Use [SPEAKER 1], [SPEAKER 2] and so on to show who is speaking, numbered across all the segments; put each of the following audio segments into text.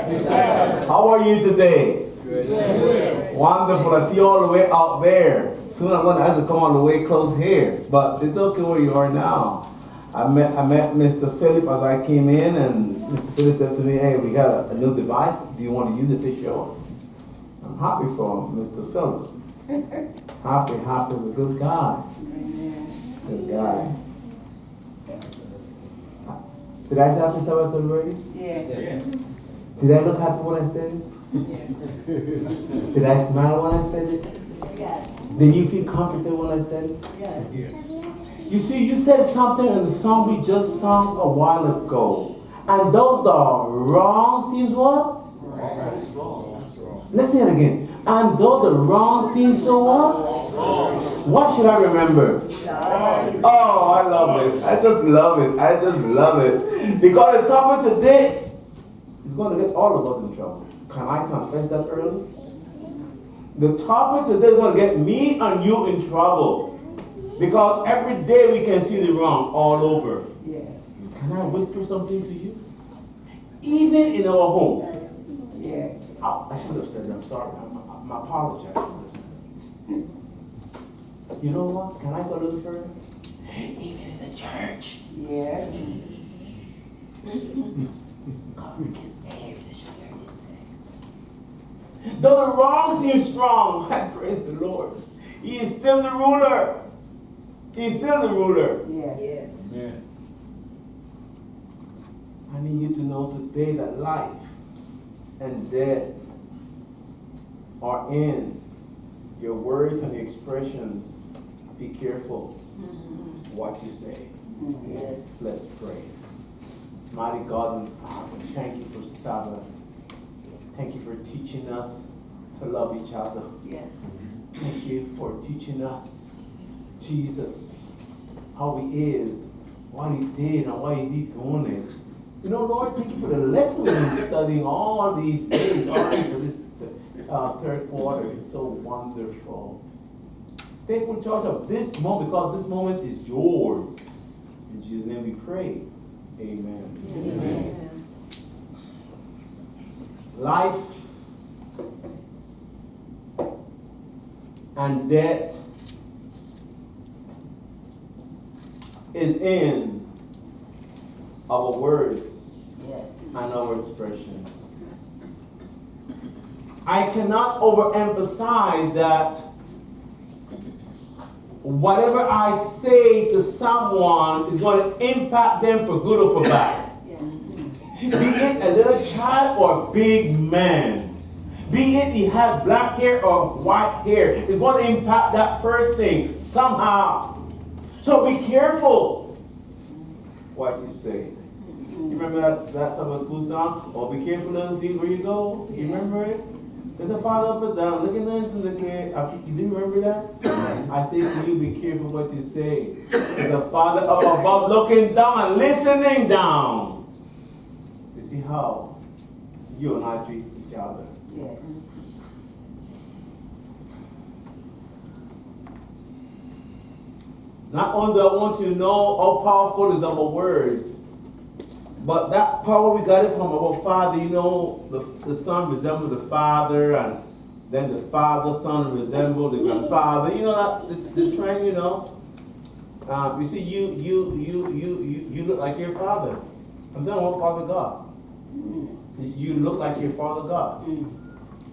[SPEAKER 1] How are you today? Good. Wonderful. I see you all the way out there. Soon I'm going to have to come all the way close here. But it's okay where you are now. I met Mr. Philip as I came in, and Mr. Philip said to me, hey, we got a new device. Do you want to use it? I said, sure. I'm happy for Mr. Philip. Happy is a good guy. Good guy. Did I say happy Sabbath already?
[SPEAKER 2] Yes.
[SPEAKER 1] Did I look happy when I said it?
[SPEAKER 2] Yes.
[SPEAKER 1] Did I smile when I said it?
[SPEAKER 2] Yes.
[SPEAKER 1] Did you feel comfortable when I said it?
[SPEAKER 2] Yes.
[SPEAKER 1] You see, you said something in the song we just sung a while ago. And though the wrong seems what? Wrong. Let's say it again. And though the wrong seems so what? Wrong. What should I remember? Oh, I love it. I just love it. I just love it. Because the topic today is going to get all of us in trouble. Can I confess that early? The topic today is going to get me and you in trouble. Because every day we can see the wrong all over.
[SPEAKER 2] Yes.
[SPEAKER 1] Can I whisper something to you? Even in our home.
[SPEAKER 2] Yes.
[SPEAKER 1] Oh, I should have said that. I'm sorry. I apologize. You know what? Can I go a little further? Even in the church.
[SPEAKER 2] Yes.
[SPEAKER 1] God, we get scared to share these things. Though the wrong seems strong, I praise the Lord. He is still the ruler. He is still the ruler.
[SPEAKER 2] Yes.
[SPEAKER 3] Yeah.
[SPEAKER 1] I need you to know today that life and death are in your words and expressions. Be careful what you say.
[SPEAKER 2] Yes.
[SPEAKER 1] Let's pray. Mighty God and Father, thank you for Sabbath. Thank you for teaching us to love each other.
[SPEAKER 2] Yes.
[SPEAKER 1] Thank you for teaching us Jesus, how he is, what he did, and why is he doing it. You know, Lord, thank you for the lesson we've been studying all these days, already for this third quarter. It's so wonderful. Faithful charge of this moment, because this moment is yours. In Jesus' name we pray. Amen.
[SPEAKER 2] Amen.
[SPEAKER 1] Life and death is in our words and our expressions. I cannot overemphasize that whatever I say to someone is going to impact them for good or for bad. Be it a little child or a big man. Be it he has black hair or white hair. It's going to impact that person somehow. So be careful what you say. You remember that summer school song? Oh, be careful, little feet, where you go. You remember it? There's a father up and down, looking into the care. Do you remember that? I say to you, be careful what you say. There's a father up above, looking down and listening down to see how you and I treat each other.
[SPEAKER 2] Yes.
[SPEAKER 1] Not only do I want you to know how powerful is our words, but that power we got it from our Father. You know, the Son resembled the Father, and then the Father, Son resembled the grandfather. You know that the trend. You know, you see, you look like your Father. I'm telling you, Father God. You look like your Father God.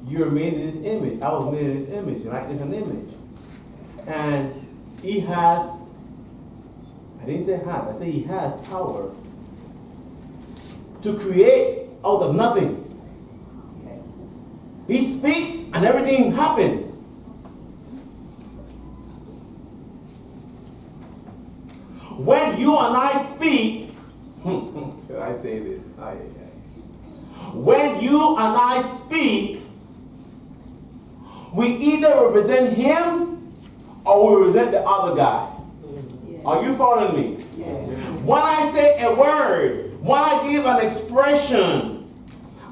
[SPEAKER 1] You're made in His image. I was made in His image, right? It's an image, and He has. I didn't say have. I said He has power to create out of nothing.
[SPEAKER 2] Yes.
[SPEAKER 1] He speaks and everything happens. When you and I speak, should I say this? When you and I speak, we either represent him or we represent the other guy. Yes. Are you following me?
[SPEAKER 2] Yes.
[SPEAKER 1] When I say a word, when I give an expression,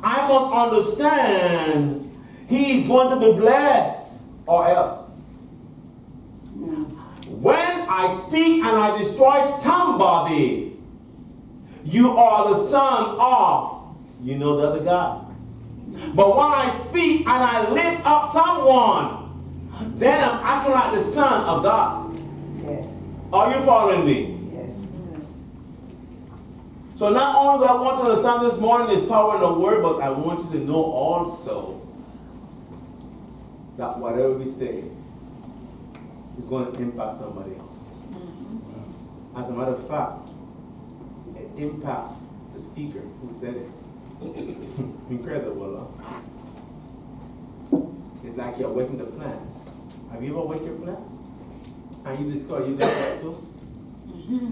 [SPEAKER 1] I must understand he is going to be blessed or else. When I speak and I destroy somebody, you are the son of, you know the other guy. But when I speak and I lift up someone, then I'm acting like the Son of God.
[SPEAKER 2] Yes.
[SPEAKER 1] Are you following me?
[SPEAKER 2] Yes.
[SPEAKER 1] So not only do I want to understand this morning there's power in the word, but I want you to know also that whatever we say is going to impact somebody else. As a matter of fact, it impacts the speaker who said it. Incredible, huh? It's like you're wetting the plants. Have you ever wet your plants? And you discover you got wet too?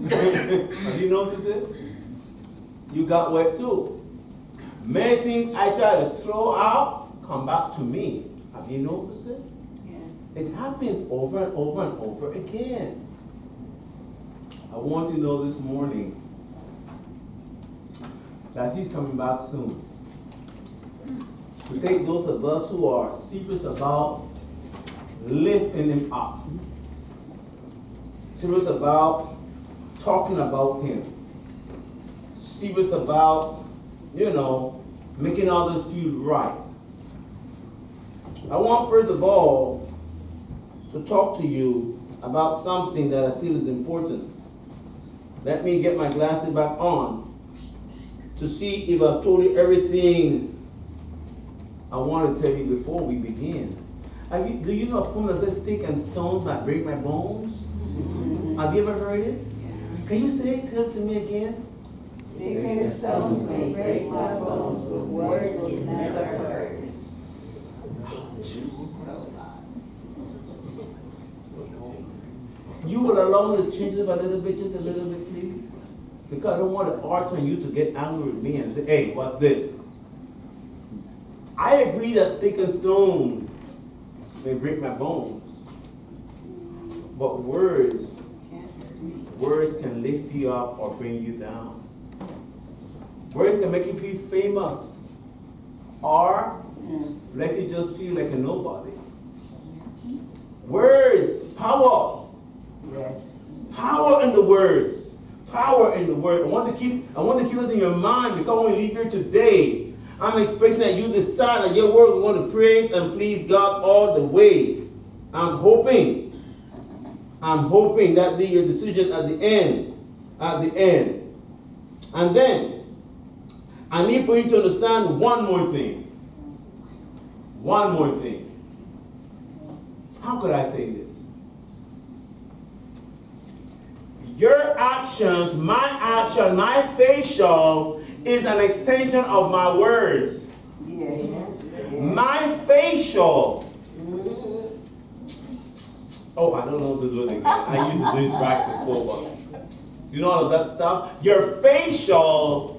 [SPEAKER 1] Have you noticed it? You got wet too. Many things I try to throw out come back to me. Have you noticed it?
[SPEAKER 3] Yes.
[SPEAKER 1] It happens over and over and over again. I want you to know this morning that he's coming back soon. To take those of us who are serious about lifting him up, serious about talking about him, serious about, making others feel right. I want, first of all, to talk to you about something that I feel is important. Let me get my glasses back on to see if I've told you everything I want to tell you before we begin. Do you know a poem that says, "Stick and stones might break my bones"? Mm-hmm. Have you ever heard it? Yeah. Can you say it? Tell it to me again.
[SPEAKER 2] Sticks and stones may break my bones, but words can never hurt.
[SPEAKER 1] You will allow me to change it a little bit, just a little bit, please? Because I don't want to art on you to get angry with me and say, "Hey, what's this?" I agree that stick and stone may break my bones. But words can lift you up or bring you down. Words can make you feel famous or make you just feel like a nobody. Words, power.
[SPEAKER 2] Yes.
[SPEAKER 1] Power in the words. Power in the word. I want to keep it in your mind because when we leave here today, I'm expecting that you decide that your word will want to praise and please God all the way. I'm hoping that be your decision at the end. And then, I need for you to understand one more thing. One more thing. How could I say this? Your actions, my facial is an extension of my words.
[SPEAKER 2] Yes.
[SPEAKER 1] My facial. Oh, I don't know what to do it again. I used to do it right before, but you know all of that stuff? Your facial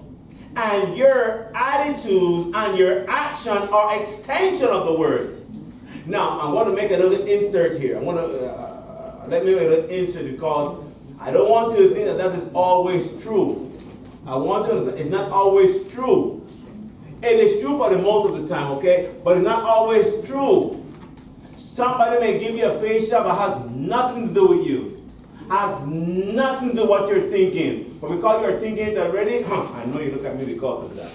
[SPEAKER 1] and your attitudes and your action are extension of the words. Now, I want to make a little insert here. Let me make a little insert because I don't want you to think that is always true. I want you to understand it's not always true. It is true for the most of the time, okay? But it's not always true. Somebody may give you a facial but has nothing to do with you. Has nothing to do with what you're thinking. But because you're thinking it already, I know you look at me because of that.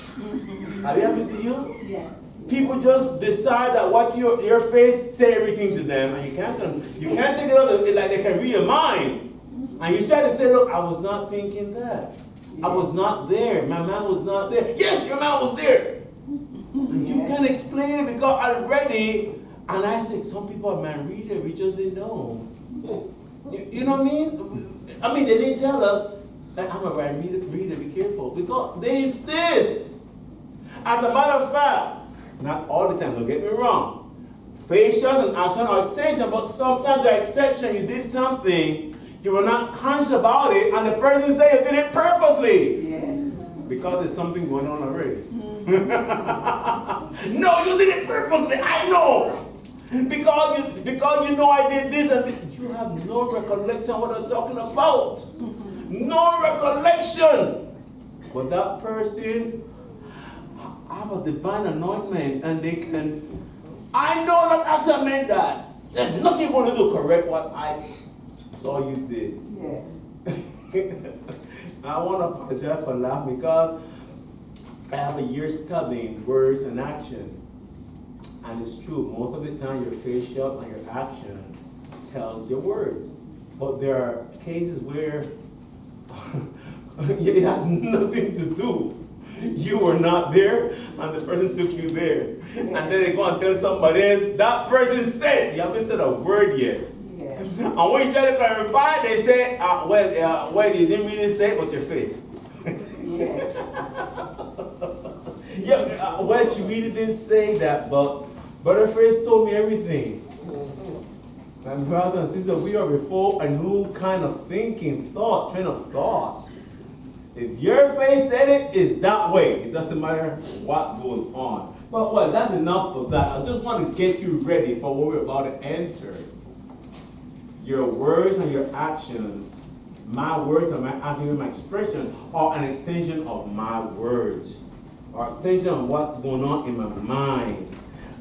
[SPEAKER 1] Have it happened to you?
[SPEAKER 3] Yes.
[SPEAKER 1] People just decide that what your face say everything to them, and you can't take it out like they can read your mind. And you try to say, "Look, I was not thinking that. I was not there. My man was not there." Yes, your man was there. And you can explain it because already, and I say, some people are man reader, we just didn't know. You know what I mean? I mean, they didn't tell us that I'm a man reader, be careful. Because they insist. As a matter of fact, not all the time, don't get me wrong. Facials and action are extension, but sometimes the exception, you did something, you were not conscious about it, and the person said you did it purposely.
[SPEAKER 2] Yes.
[SPEAKER 1] Because there's something going on already. No, you did it purposely, I know. Because you know I did this and this. You have no recollection of what I'm talking about. No recollection. But that person have a divine anointment and they can, I know that actually meant that. There's nothing going to do correct what I saw you did.
[SPEAKER 2] Yes.
[SPEAKER 1] I want to apologize for laughing because I have a year studying words and action. And it's true, most of the time your facial and your action tells your words. But there are cases where it has nothing to do. You were not there, and the person took you there. And then they go and tell somebody else, that person said, you haven't said a word yet.
[SPEAKER 2] Yeah.
[SPEAKER 1] And when you try to clarify, they say, well, you didn't really say it, but your face. Well, she really didn't say that, but Brother Phrase told me everything. My brother and sister, we are before a new kind of thinking, train of thought. If your face said it, it's that way. It doesn't matter what goes on. But well, that's enough for that. I just want to get you ready for what we're about to enter. Your words and your actions, my words and my actions and my expression are an extension of my words, or an extension of what's going on in my mind.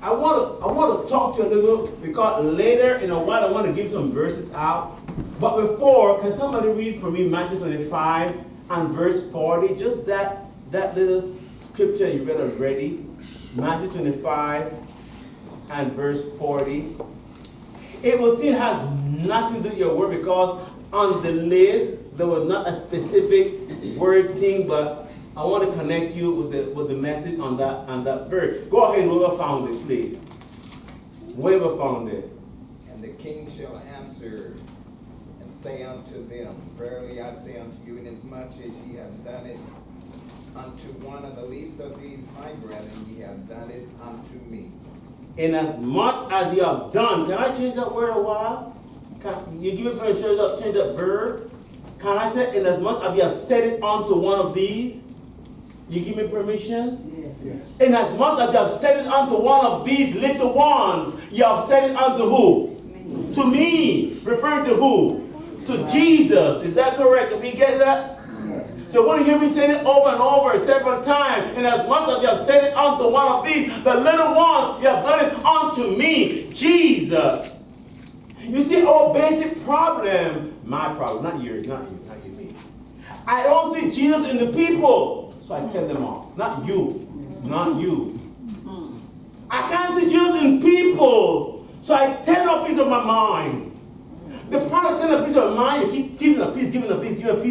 [SPEAKER 1] I want to talk to you a little because later in a while I want to give some verses out. But before, can somebody read for me Matthew 25 and verse 40? Just that little scripture you read already. Matthew 25 and verse 40. It will still has nothing to do with your word because on the list there was not a specific word thing, but I want to connect you with the message on that verse. Go ahead, whoever found it, please. Whoever found it.
[SPEAKER 3] And the king shall answer and say unto them, verily I say unto you, inasmuch as ye have done it unto one of the least of these my brethren, ye have done it unto me.
[SPEAKER 1] Inasmuch as you have done, can I change that word a while? Can you give me permission to change that verb? Can I say, inasmuch as you have said it unto one of these? You give me permission?
[SPEAKER 2] Yeah.
[SPEAKER 1] Inasmuch as you have said it unto one of these little ones, you have said it unto who?
[SPEAKER 2] Me.
[SPEAKER 1] To me. Referring to who? To Jesus. Is that correct? Can we get that?
[SPEAKER 2] Yeah.
[SPEAKER 1] So when you hear me saying it over and over several times, inasmuch as you have said it unto one of these, the little ones, you have done it unto me, Jesus. You see, our basic problem, my problem, not yours, not you, me. I don't see Jesus in the people. So I tell them off. Not you. Not you. I can't see Jesus in people. So I tell a piece of my mind. The problem of telling a piece of my mind, you keep giving a piece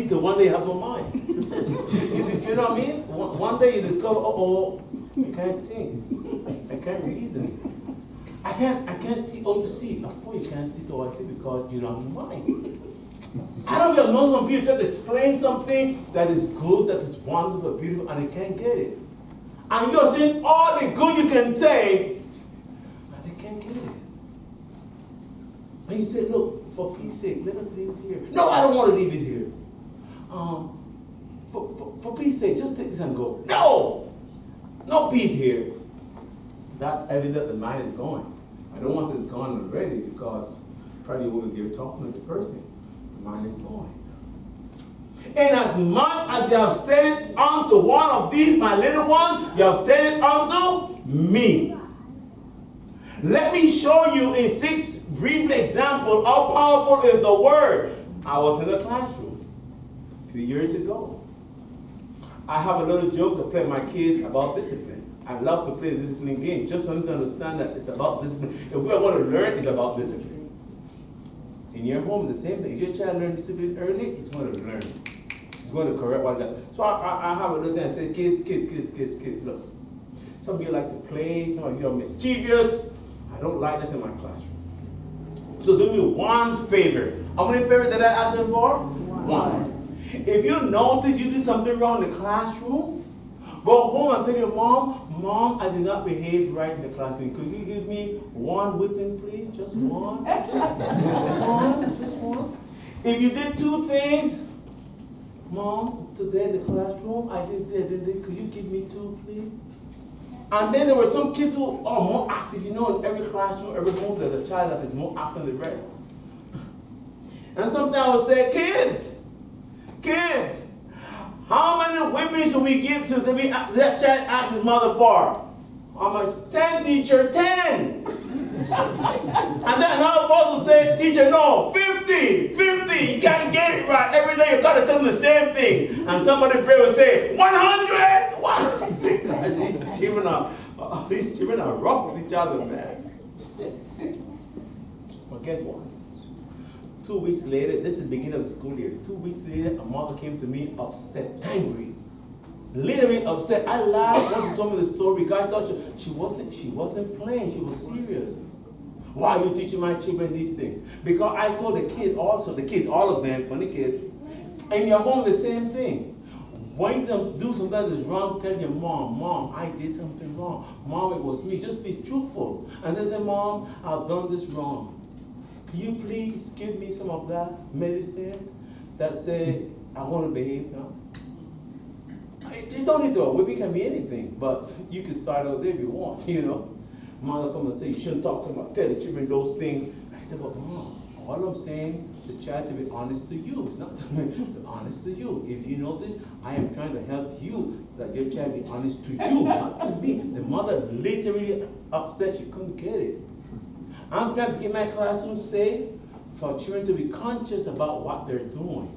[SPEAKER 1] till one day you have no mind. You know what I mean? One day you discover, I can't think. I can't reason. I can't see all you see. Of course you can't see all I see because you don't have no mind. I don't know some people try to explain something that is good, that is wonderful, beautiful, and they can't get it. And you're saying all the good you can say, but they can't get it. And you say, look, for peace sake, let us leave it here. No, I don't want to leave it here. For peace sake, just take this and go. No! No peace here. That's evident the mind is going. I don't want to say it's gone already because probably when you're talking to the person, the mind is going. Inasmuch as you have said it unto one of these, my little ones, you have said it unto me. Let me show you in 6 brief examples how powerful is the word. I was in a classroom a few years ago. I have a little joke to play with my kids about discipline. I love to play the discipline game, just for them to understand that it's about discipline. If we want to learn, it's about discipline. In your home, it's the same thing. If your child learns discipline early, he's going to learn. He's going to correct what that. So I have a little thing. I say, kids, look. Some of you like to play. Some of you are mischievous. I don't like that in my classroom. So do me one favor. How many favors did I ask them for? One. If you notice you did something wrong in the classroom, go home and tell your Mom, I did not behave right in the classroom. Could you give me one whipping, please? Just one? Just one. If you did 2 things, Mom, today in the classroom, I did that. Could you give me 2, please? And then there were some kids who are more active. You know, in every classroom, every home, there's a child that is more active than the rest. And sometimes I would say, kids, how many whippings should we give to that child asks his mother for? How much? 10, teacher, 10. And then another boss will say, teacher, no, 50. You can't get it right. Every day you got to tell them the same thing. And somebody pray will say, 100. these children are rough with each other, man. But guess what? 2 weeks later, this is the beginning of the school year. 2 weeks later, a mother came to me upset, angry. Literally upset. I laughed when she told me the story because I thought she wasn't playing, she was serious. Why are you teaching my children these things? Because I told the kids, all of them, 20 kids, in your home the same thing. When you do something that is wrong, tell your mom, I did something wrong. Mom, it was me. Just be truthful. And say, Mom, I've done this wrong. Can you please give me some of that medicine that say I want to behave now? You don't need to. It can be anything, but you can start out there if you want, Mom will come and say, you shouldn't talk to them, tell the children those things. I said, but Mom, all I'm saying, the child to be honest to you. It's not to me, to honest to you. If you notice, I am trying to help you, that your child be honest to you, not to me. The mother literally upset, she couldn't get it. I'm trying to keep my classroom safe for children to be conscious about what they're doing.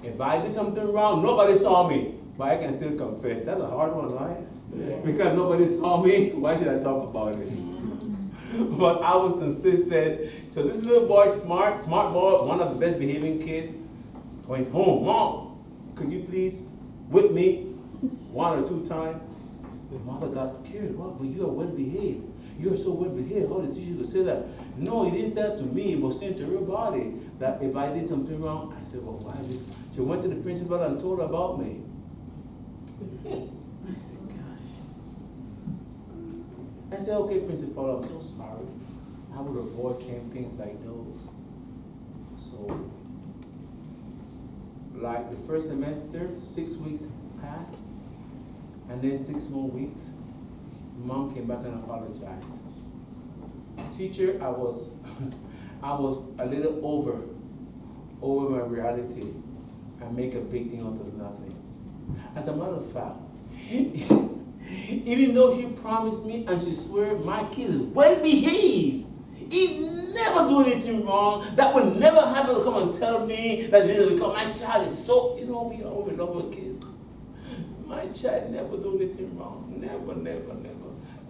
[SPEAKER 1] If I did something wrong, nobody saw me, but I can still confess. That's a hard one, right? Yeah. Because nobody saw me, why should I talk about it? But I was consistent. So this little boy, smart boy, one of the best behaving kids, went home. Mom, could you please whip me 1 or 2 times? The mother got scared. What? But you are well behaved. You're so well behaved. How did you say that? No, he didn't say that to me, but saying to her body that if I did something wrong, I said, well, why this? She went to the principal and told her about me. I said, gosh. I said, okay, principal, I'm so sorry. I would avoid saying things like those. So, like the first semester, 6 weeks passed, and then 6 more weeks. Mom came back and apologized. Teacher, I was a little over my reality and make a big thing out of nothing. As a matter of fact, even though she promised me and she swear my kid is well behaved, he never do anything wrong, that would never happen to come and tell me that this is because my child is so, we always love our kids. My child never do anything wrong. Never, never, never.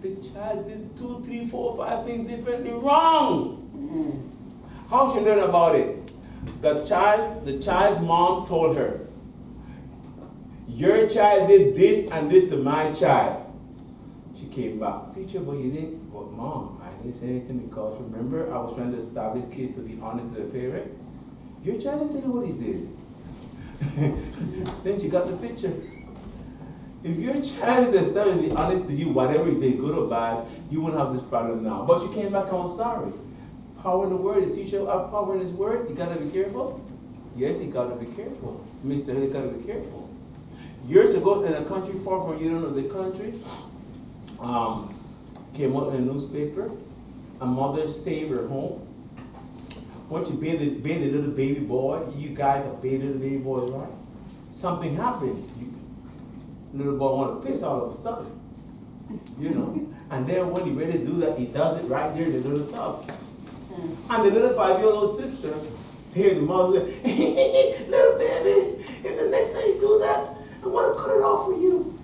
[SPEAKER 1] The child did 2, 3, 4, 5 things differently wrong. How she learn about it? The child's mom told her, your child did this and this to my child. She came back. Teacher, but you didn't. But Mom, I didn't say anything because remember I was trying to establish kids to be honest to the parent. Your child didn't tell you what he did. Then she got the picture. If your child is established to be honest to you, whatever he did, good or bad, you won't have this problem now. But you came back and was sorry. Power in the word. The teacher have power in his word. You gotta be careful. Yes, you gotta be careful. Mr. Headley, gotta be careful. Years ago, in a country far from you don't know the country, came out in a newspaper. A mother saved her home. Once you bathe the little baby boy, you guys have bathed the baby boy, right? Something happened. Little boy want to piss all of a sudden, And then when he ready to do that, he does it right there in the little tub. And the little 5-year-old sister hear the mother say, little baby, if the next time you do that, I want to cut it off for you.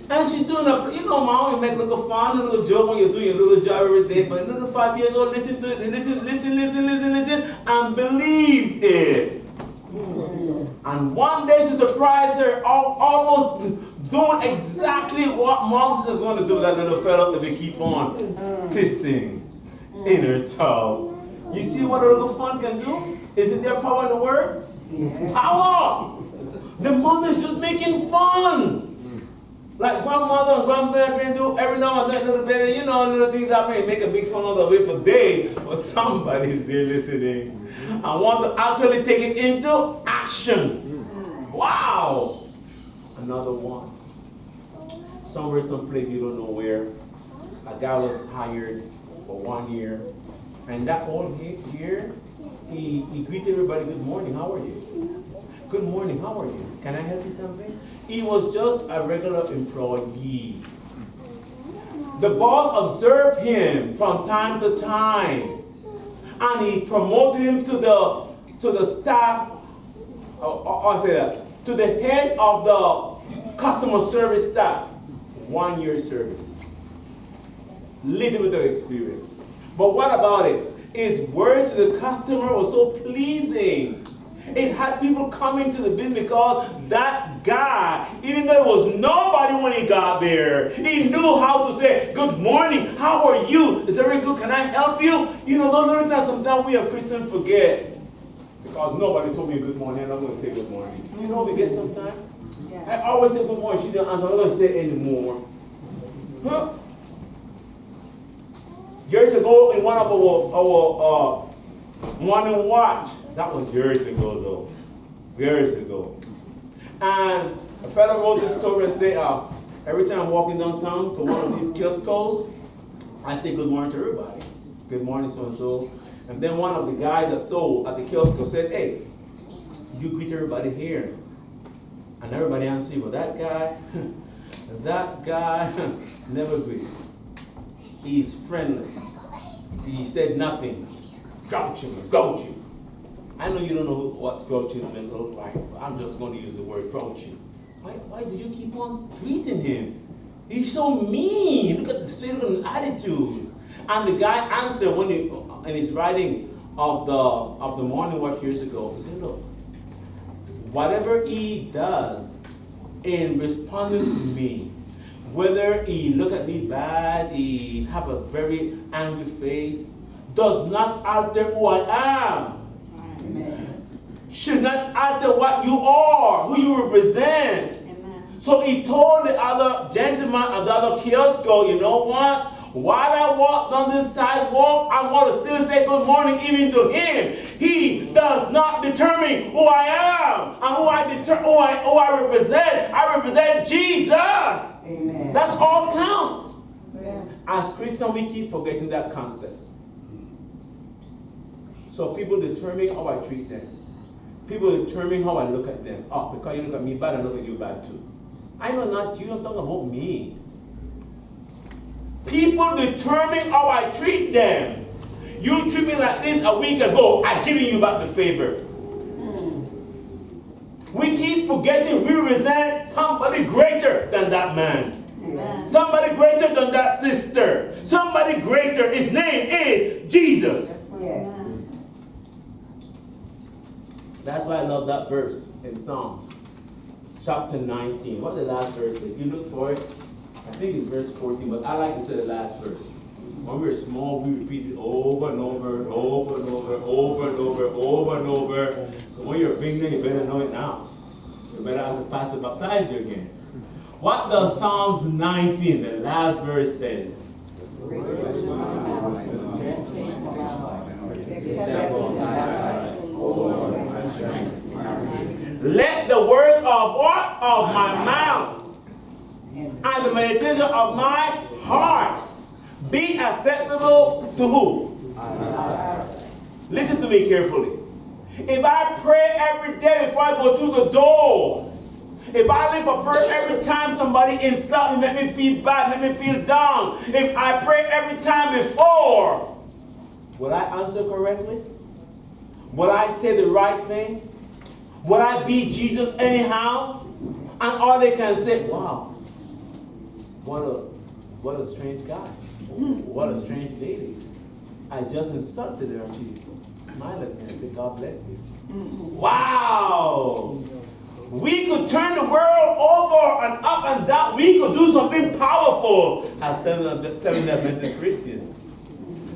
[SPEAKER 1] And she's doing mom, you make little fun, a little joke when you're doing your little job every day, but little 5 years old listen to it, listen, and believe it. And one day she surprised her, almost doing exactly what mom was going to do. That little fella if they keep on pissing in her tub. You see what a little fun can do? Isn't there power in the word? Yeah. Power! The mother is just making fun. Like grandmother and grandparents do every now and then, little baby, little things happen, make a big fun of it for days, but somebody's there listening. I want to actually take it into action. Wow! Another one. Somewhere, someplace you don't know where, a guy was hired for 1 year, and that whole year, he greeted everybody, good morning, how are you? Good morning, how are you? Can I help you something? He was just a regular employee. The boss observed him from time to time, and he promoted him to the staff, to the head of the customer service staff. 1 year service. Little bit of experience. But what about it? His words to the customer were so pleasing. It had people coming to the business because that guy, even though it was nobody when he got there, he knew how to say, good morning, how are you? Is everything good? Can I help you? You know, those little things sometimes we as Christians forget. Because nobody told me good morning, and I'm going to say good morning. You know what we get sometimes? I always say good morning, she didn't answer, I'm not going to say it anymore. Huh? Years ago, in one of our morning watch, that was years ago though, years ago. And a fellow wrote this story and said, every time I'm walking downtown to one of these kiosks, I say good morning to everybody. Good morning, so-and-so. And then one of the guys that sold at the kiosk said, hey, you greet everybody here. And everybody answered, well, that guy never greeted. He's friendless. He said nothing. Grouchy. I know you don't know what's grouchy look like, but I'm just going to use the word grouchy. Why do you keep on greeting him? He's so mean. Look at this physical attitude. And the guy answered when in his writing of the morning watch years ago, he said, look, whatever he does in responding to me, whether he look at me bad, he have a very angry face, does not alter who I am. Amen. Should not alter what you are, who you represent. Amen. So he told the other gentleman at the other kiosk, you know what? While I walk down this sidewalk, I'm going to still say good morning even to him. He does not determine who I am and who I represent. I represent Jesus. Amen. That's all counts. Amen. As Christians, we keep forgetting that concept. So people determine how I treat them. People determine how I look at them. Oh, because you look at me bad, I look at you bad too. I know not you, I'm talking about me. People determine how I treat them. You treat me like this a week ago, I'm giving you back the favor. We keep forgetting we represent somebody greater than that man. Amen. Somebody greater than that sister. Somebody greater. His name is Jesus. That's why I love that verse in Psalms chapter 19. What the last verse is? If you look for it, I think it's verse 14, but I like to say the last verse. When we were small, we repeat it over and over, over and over, over and over, over and over. So when you're a big man, you better know it now. You better have to pastor baptize you again. What does Psalms 19, the last verse says? Let the word of what? Of my mouth and the meditation of my heart be acceptable to who? Listen to me carefully. If I pray every day before I go through the door, if I live a prayer every time somebody insults me, make me feel bad, make me feel down, if I pray every time before, will I answer correctly? Will I say the right thing? Will I be Jesus anyhow? And all they can say, wow, what a strange guy. What a strange lady. I just insulted her and she smiled at me and said, God bless you. Wow! We could turn the world over and up and down. We could do something powerful as Seventh-day Adventist Christians.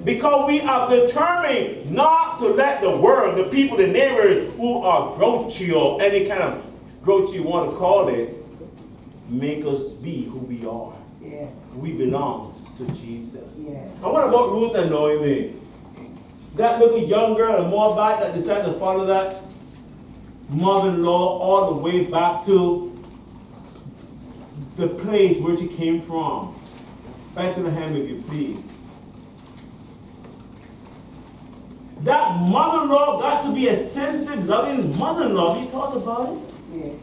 [SPEAKER 1] Because we are determined not to let the world, the people, the neighbors who are grouchy or any kind of grouchy you want to call it, make us be who we are. Yeah. We belong to Jesus. Yeah. And what about Ruth and Naomi? That little young girl, a Moabite, that decided to follow that mother-in-law all the way back to the place where she came from. Back to the hand, if you please. That mother-in-law got to be a sensitive, loving mother-in-law. Have you thought about it? Yeah.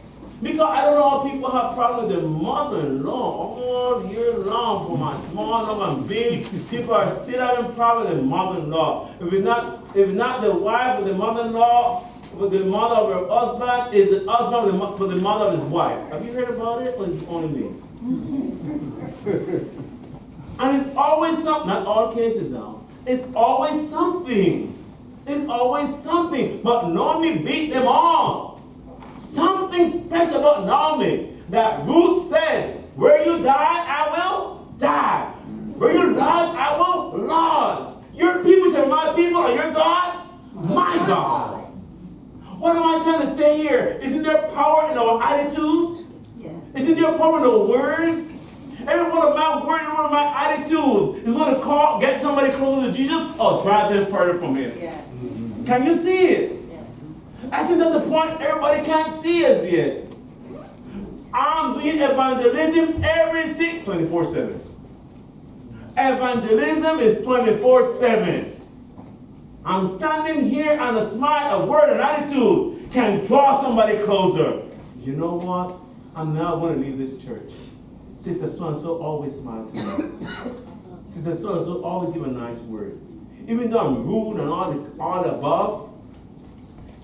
[SPEAKER 1] Because I don't know how people have problems with their mother-in-law all year long. For my small, number and big, people are still having problems with their mother-in-law. If not the wife with the mother-in-law, with the mother of her husband, is the husband with the mother of his wife. Have you heard about it, or is it only me? And it's always something, not all cases now. It's always something. It's always something. But Naomi beat them all. Something special about Naomi that Ruth said, where you die, I will die. Where you lodge, I will lodge. Your people shall be my people, and your God, my God. What am I trying to say here? Isn't there power in our attitudes?
[SPEAKER 2] Yes.
[SPEAKER 1] Isn't there power in the words? Every one of my words, every one of my attitudes is going to get somebody closer to Jesus or drive them further from Him.
[SPEAKER 2] Yes.
[SPEAKER 1] Can you see it?
[SPEAKER 2] Yes.
[SPEAKER 1] I think that's a point everybody can't see as yet. I'm doing evangelism every 24/7. Evangelism is 24/7. I'm standing here and a smile, a word, an attitude can draw somebody closer. You know what? I'm not going to leave this church. Sister so-and-so always smiled to me. Sister so-and-so always give a nice word. Even though I'm rude and all the above,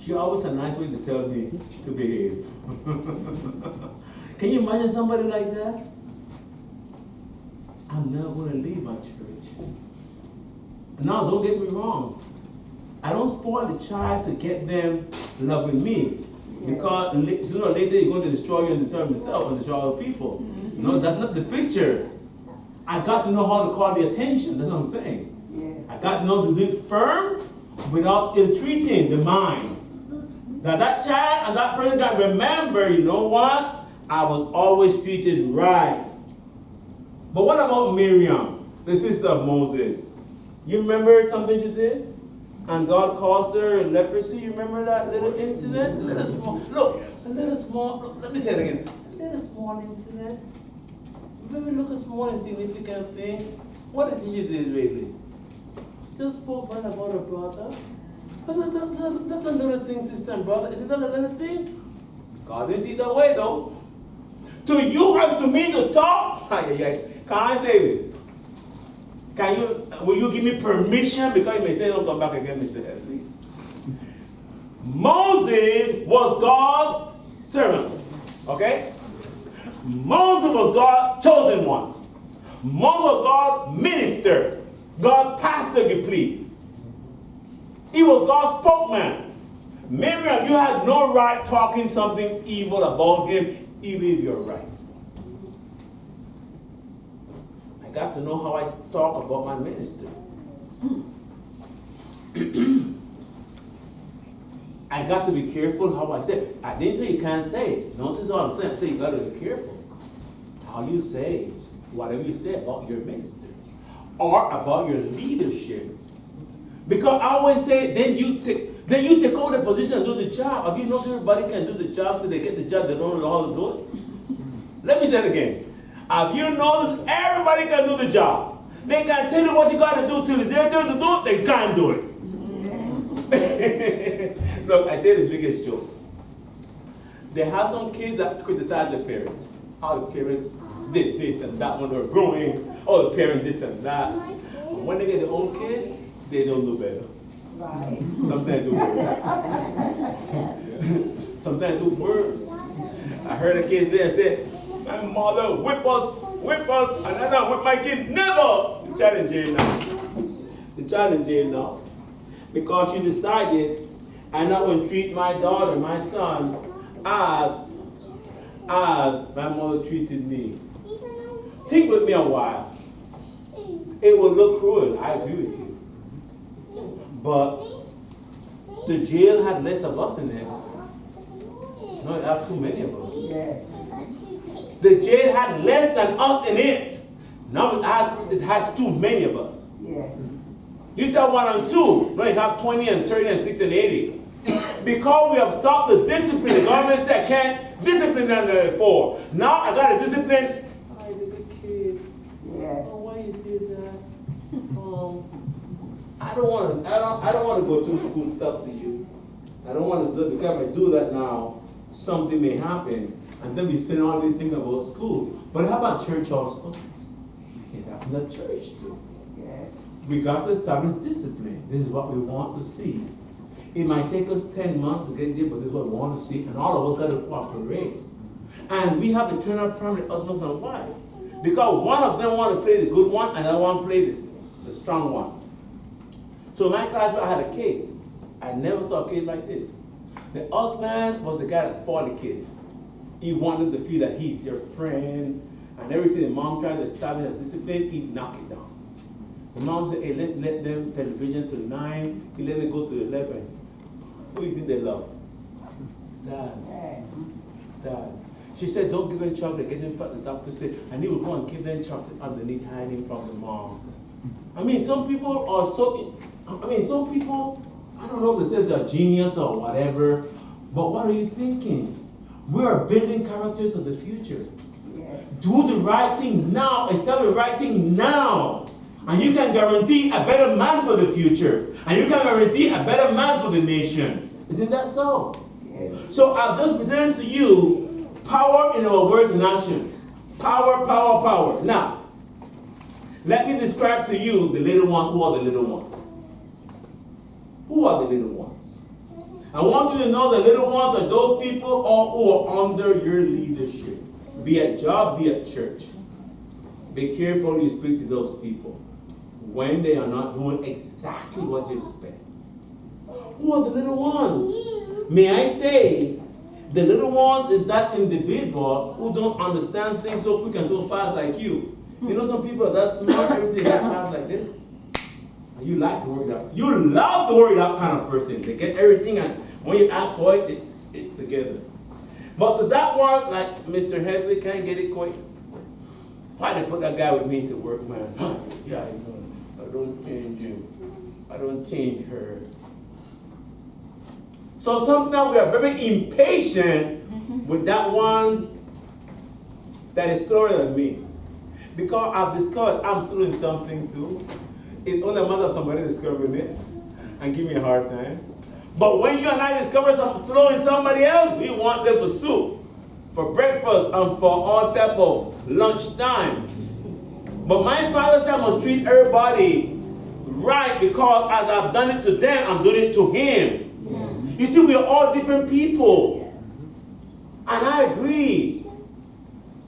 [SPEAKER 1] she always has a nice way to tell me to behave. Can you imagine somebody like that? I'm not going to leave my church. Now, don't get me wrong. I don't spoil the child to get them loving me. Because sooner or later you're going to destroy you and destroy yourself and destroy other people. Mm-hmm. No, that's not the picture. I got to know how to call the attention. That's what I'm saying. Yeah. I got to know to do it firm without ill-treating the mind. Now that child and that person got to remember, you know what? I was always treated right. But what about Miriam, the sister of Moses? You remember something she did? And God caused her leprosy. You remember that little incident? A little small, look, a little small, look, let me say it again. A little small incident. When we look at small insignificant thing, what is she did really? She just spoke bad about her brother. But that's a little thing, sister and brother. Isn't that a little thing? God didn't see it that way though. To you and to me to talk, can I say this? Will you give me permission? Because you may say, don't come back again, Mr. Headley. Moses was God's servant. Okay? Moses was God's chosen one. Moses was God's minister. God's pastor, if you please. He was God's spokesman. Miriam, you had no right talking something evil about him, even if you're right. I got to know how I talk about my minister. I got to be careful how I say it. I didn't say you can't say it. Notice what I'm saying. I say you got to be careful how you say whatever you say about your minister or about your leadership. Because I always say, then you take over the position and do the job. Have you noticed everybody can do the job till they get the job, they don't know how to do it? Let me say it again. Have you noticed everybody can do the job? They can tell you what you got to do till it's their turn to do it, they can't do it. Look, I tell you the biggest joke. They have some kids that criticize their parents. How the parents did this and that when they were growing. Oh, the parents this and that. And when they get their own kids, they don't do better.
[SPEAKER 2] Right.
[SPEAKER 1] Sometimes do worse. Sometimes do worse. I heard a kid there say, my mother whip us, and I don't whip my kids, never! The child in jail now. The child in jail now. Because she decided I'm not going to treat my daughter, my son, as my mother treated me. Think with me a while. It will look cruel, I agree with you. But the jail had less of us in it. No, it had too many of us.
[SPEAKER 2] Yes.
[SPEAKER 1] The jail had less than us in it. Now it has too many of us.
[SPEAKER 2] Yes.
[SPEAKER 1] You said 1 and 2. Now you have 20 and 30 and 60 and 80. Because we have stopped the discipline, the government said I can't discipline them before. Now I got to discipline. I little kid.
[SPEAKER 2] Yes.
[SPEAKER 1] Oh, why you did that? I don't want to go through school stuff to you. I don't want to do it because if I do that now, something may happen. And then we spend all this thinking about school. But how about church also? It happens at church too.
[SPEAKER 2] Yes.
[SPEAKER 1] We got to establish discipline. This is what we want to see. It might take us 10 months to get there, but this is what we want to see. And all of us got to cooperate. And we have eternal permanent husbands and wives. Because one of them want to play the good one and the other one play the strong one. So in my class, I had a case. I never saw a case like this. The husband was the guy that spoiled the kids. He wanted them to feel that he's their friend and everything. The mom tried to establish as discipline, he knocked it down. The mom said, hey, let's let them television till 9. He let them go to 11. Who do you think they love? Dad. Dad. She said, don't give them chocolate, get them fat. The doctor said, and he would go and give them chocolate underneath, hiding from the mom. I mean, some people are so, some people, I don't know if they say they're genius or whatever, but what are you thinking? We are building characters of the future. Yes. Do the right thing now, establish the right thing now. And you can guarantee a better man for the future. And you can guarantee a better man for the nation. Isn't that so? Yes. So I've just presented to you power in our words and action. Power, power, power. Now, let me describe to you the little ones. Who are the little ones? Who are the little ones? I want you to know the little ones are those people all who are under your leadership. Be at job, be at church. Be careful you speak to those people when they are not doing exactly what you expect. Who are the little ones? May I say, the little ones is that individual who don't understand things so quick and so fast like you. You know some people are that smart, everything that fast like this. And you like to work it out. You love to work that kind of person. They get everything and when you ask for it, it's together. But to that one, like Mr. Headley can't get it quick. Why they put that guy with me to work, man? Yeah, I don't change him. I don't change her. So sometimes we are very impatient with that one that is slower than me. Because I've discovered I'm slow in something too. It's only a matter of somebody discovering it and give me a hard time. But when you and I discover something slow in somebody else, we want them for soup, for breakfast, and for all type of lunchtime. But my father said I must treat everybody right because as I've done it to them, I'm doing it to him. Yes. You see, we are all different people. Yes. And I agree.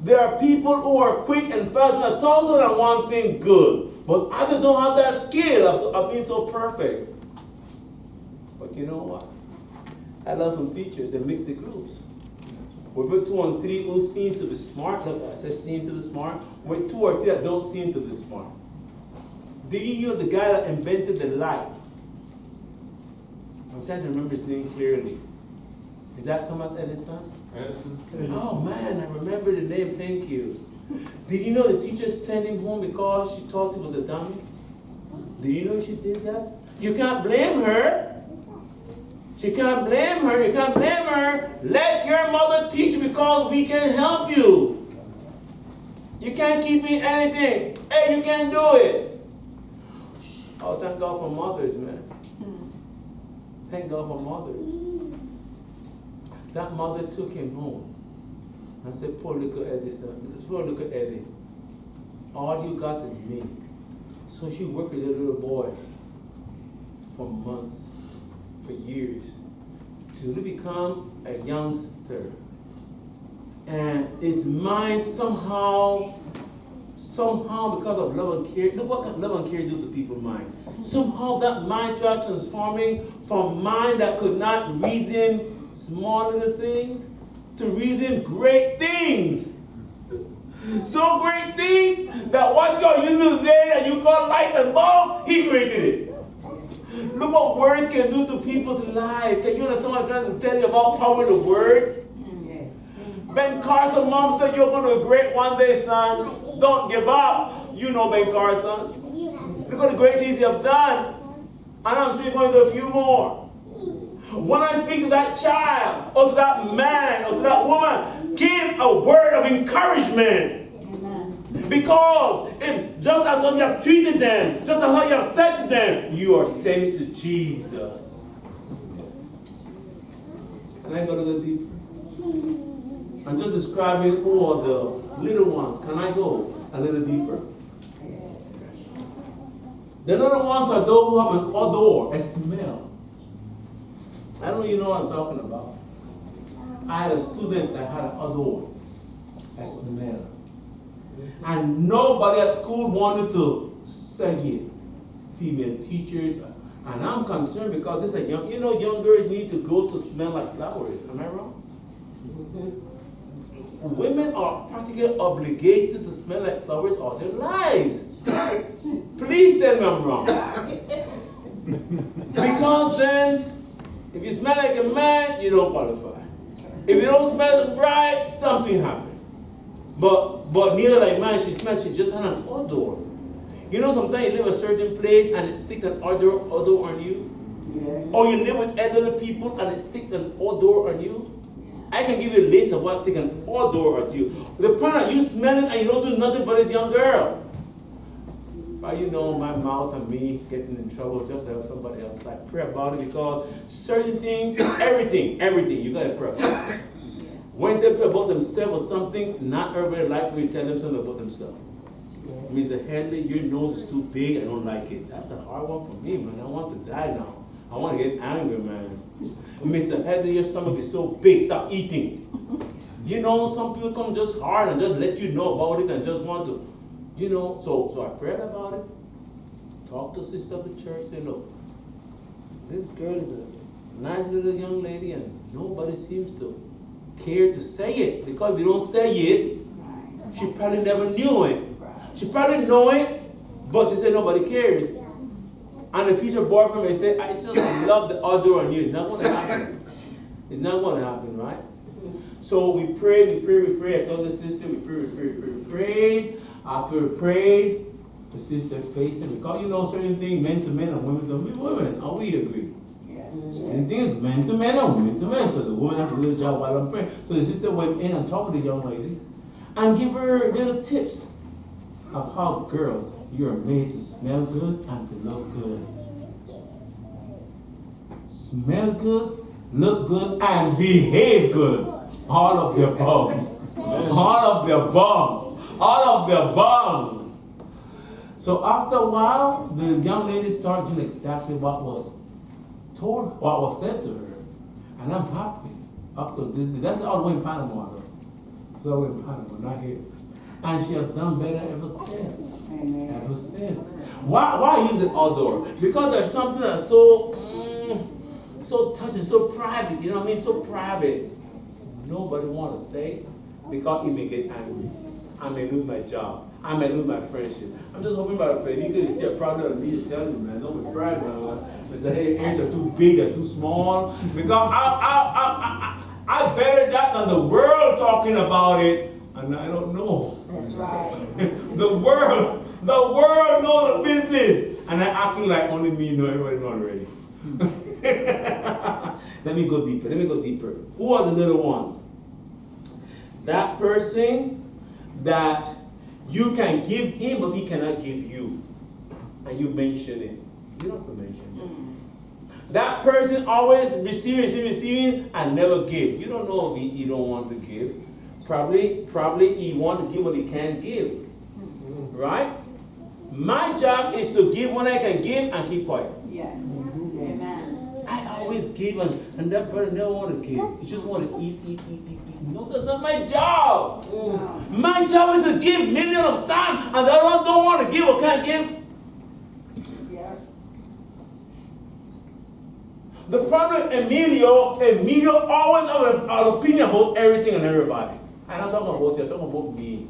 [SPEAKER 1] There are people who are quick and fast and 1,001 thing good. But others don't have that skill of being so perfect. But you know what? I love some teachers that mix the groups. We put 2 and 3 who seems to be smart. Look, I said seems to be smart. With 2 or 3 that don't seem to be smart. Did you know the guy that invented the light? I'm trying to remember his name clearly. Is that Thomas Edison? Edison. Oh man, I remember the name, thank you. Did you know the teacher sent him home because she thought he was a dummy? Did you know she did that? You can't blame her. She can't blame her. You can't blame her. Let your mother teach you because we can help you. You can't keep me anything. Hey, you can do it. Oh, thank God for mothers, man. Thank God for mothers. That mother took him home and said, poor little Eddie, son. Poor little Eddie. All you got is me. So she worked with the little boy for months, for years, to become a youngster. And his mind somehow because of love and care, look what can love and care do to people's mind. Somehow that mind started transforming from mind that could not reason small little things to reason great things. So great things that what you're using today that you call light and bulb, he created it. Look what words can do to people's lives. Can you understand what I'm trying to tell you about power in the words? Yes. Ben Carson, mom said you're going to be great one day, son. Don't give up. You know Ben Carson. Look at the great things you have done. And I'm sure you're going to do a few more. When I speak to that child, or to that man, or to that woman, give a word of encouragement. Because if just as how you have treated them, just as how you have said to them, you are saying it to Jesus. Can I go a little deeper? I'm just describing who are the little ones. Can I go a little deeper? The little ones are those who have an odor, a smell. I don't even know what I'm talking about. I had a student that had an odor. a smell. And nobody at school wanted to say it. Female teachers. And I'm concerned because this is a young, young girls need to go to smell like flowers. Am I wrong? Women are practically obligated to smell like flowers all their lives. Please tell me I'm wrong. Because then, if you smell like a man, you don't qualify. If you don't smell right, something happened. But neither like man, she just had an odor. Sometimes you live a certain place and it sticks an odor on you. Yes. Or you live with elderly people and it sticks an odor on you. I can give you a list of what's sticking an odor on you. The point that you smell it and you don't do nothing but this young girl. But my mouth and me getting in trouble just to help somebody else. I pray about it because certain things, everything, you gotta pray about it. When they pray about themselves or something, not everybody likes when you tell them something about themselves. Mr. Headley, your nose is too big, I don't like it. That's a hard one for me, man. I want to die now. I want to get angry, man. Mr. Headley, your stomach is so big, stop eating. Some people come just hard and just let you know about it and just want to, So I prayed about it. Talk to sister of the church, say, look, this girl is a nice little young lady and nobody seems to care to say it. Because if you don't say it, she probably never knew it. She probably know it, but she said nobody cares. And the future boyfriend may say, I just love the odor on you. It's not going to happen. It's not going to happen, right? So we prayed. I told the sister, we prayed. After we prayed, the sister faced him. Because certain things, men to men and women to women. And we agree. Certain things, men to men and women to men. So the woman had to do the job while I'm praying. So the sister went in and talked to the young lady and give her little tips of how girls, you are made to smell good and to look good. Smell good, look good, and behave good. All of the above. All of the above. All of the above. So after a while, the young lady started doing exactly what was told, what was said to her. And I'm happy up to this day. That's all the way in Panama, though. It's all the way in Panama, not here. And she has done better ever since. Amen. Ever since. Why use it outdoor? Because there's something that's so touching, so private. You know what I mean? So private. Nobody want to say because he may get angry. I may lose my job. I may lose my friendship. I'm just hoping by the faith. You could see a problem of me to tell you, man. Don't be private, man. They say, hey, ears are too big or too small. Because I better that than the world talking about it. And I don't know.
[SPEAKER 2] That's right.
[SPEAKER 1] The world knows the business. And I acting like only me know, everybody know already. Let me go deeper. Who are the little ones? That person that you can give him, but he cannot give you. And you mention it. You don't have to mention it. That person always receiving, and never give. You don't know if he don't want to give. Probably he want to give what he can't give. Right? My job is to give when I can give and keep quiet.
[SPEAKER 2] Yes. Amen.
[SPEAKER 1] I always give and that person never want to give. He just want to eat. No, that's not my job. No. My job is to give millions of times and the other one don't want to give or can't give.
[SPEAKER 2] Yeah.
[SPEAKER 1] The problem with Emilio always have an opinion about everything and everybody. I'm not talking about you, I'm talking about me.